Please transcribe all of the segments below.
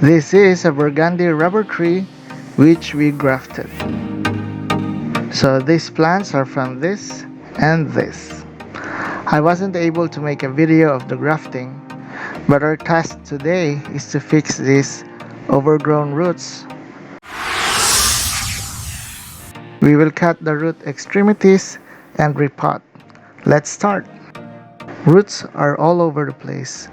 This is a burgundy rubber tree which we grafted. So these plants are from this and this. I wasn't able to make a video of the grafting, but our task today is to fix these overgrown roots. We will cut the root extremities and repot. Let's start. Roots are all over the place.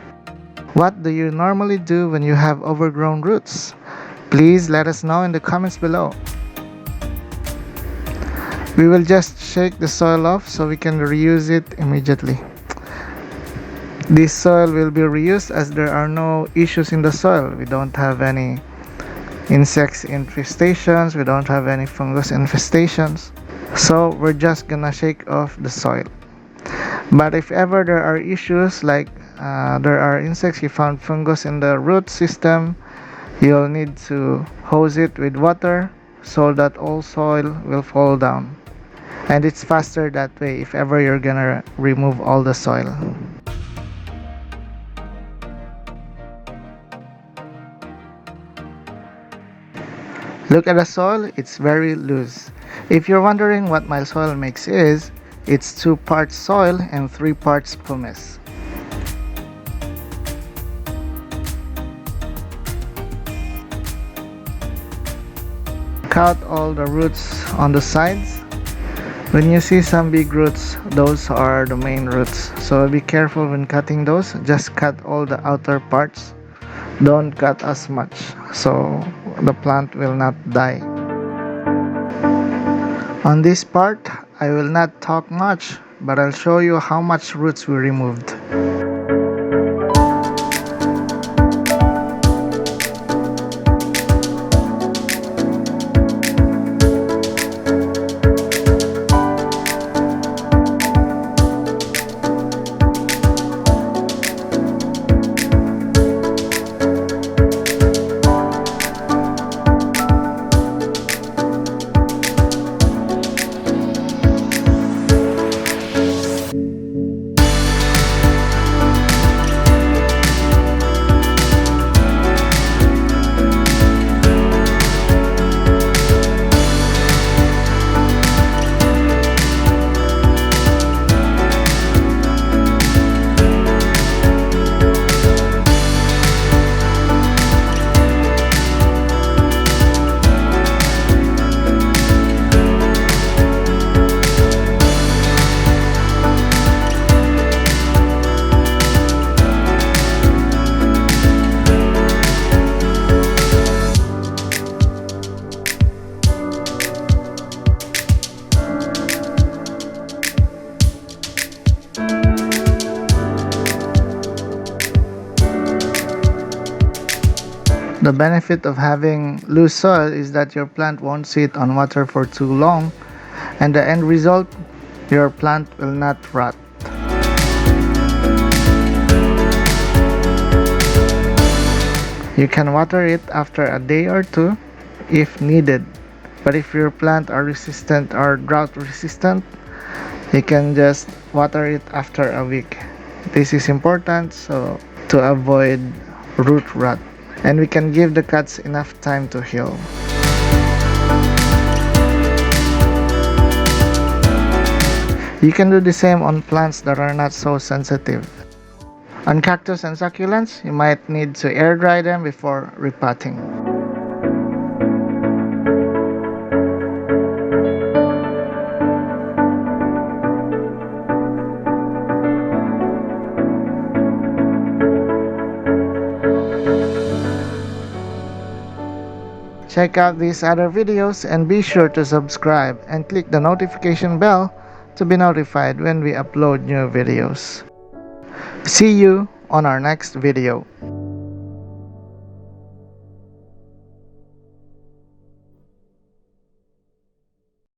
What do you normally do when you have overgrown roots? Please let us know in the comments below. We will just shake the soil off so we can reuse it immediately. This soil will be reused as there are no issues in the soil. We don't have any insects infestations, we don't have any fungus infestations. So we're just gonna shake off the soil. But if ever there are issues like there are insects, you found fungus in the root system, you'll need to hose it with water so that all soil will fall down. And it's faster that way if ever you're gonna remove all the soil. Look at the soil, it's very loose. If you're wondering what my soil mix is, it's 2 parts soil and 3 parts pumice. Cut all the roots on the sides. When you see some big roots, those are the main roots. So be careful when cutting those. Just cut all the outer parts. Don't cut as much so the plant will not die. On this part, I will not talk much, but I'll show you how much roots we removed. The benefit of having loose soil is that your plant won't sit on water for too long, and the end result, your plant will not rot. You can water it after a day or 2 if needed, but if your plant are resistant or drought resistant, you can just water it after a week. This is important so to avoid root rot. And we can give the cuts enough time to heal. You can do the same on plants that are not so sensitive. On cactus and succulents, you might need to air dry them before repotting. Check out these other videos and be sure to subscribe and click the notification bell to be notified when we upload new videos. See you on our next video.